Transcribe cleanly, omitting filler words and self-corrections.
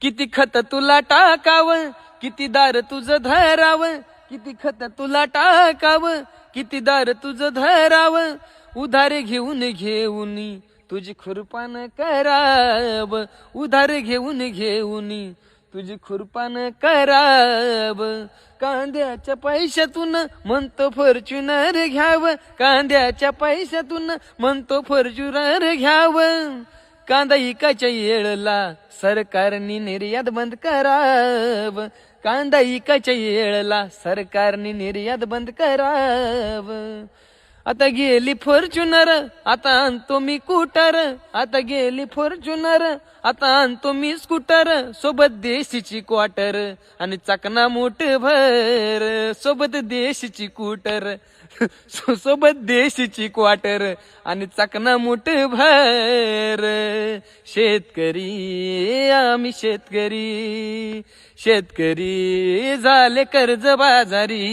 किती खत तुला टाकाव, किती दार तुझं धराव, किती खत तुला टाकाव, किती दार तुझं धराव, उधार घेऊन घेऊन तुझी खुरपान कराव, उधार घेऊन घेऊन तुझी खुरपान कराव. कांद्याच्या पैशातून म्हणतो फॉर्च्युनर घ्याव, कांद्याच्या पैशातून म्हणतो फॉर्च्युनर घ्याव. कांदा इकाच्या येळला सरकारने निर्यात बंद कराव, कांदा इकाच्या येळला सरकारने निर्यात बंद कराव. आता गेली फॉर्च्युनर, आता आणतो मी स्कूटर, आता गेली फॉर्च्युनर, आता आणतो मी स्कूटर, सोबत देशीची क्वार्टर आणि चकना मोठ भर, सोबत देशीची स्कूटर, सोबत देशीची क्वार्टर आणि चकना मोठ भर. शेतकरी आम्ही शेतकरी, शेतकरी झाले कर्ज बाजारी.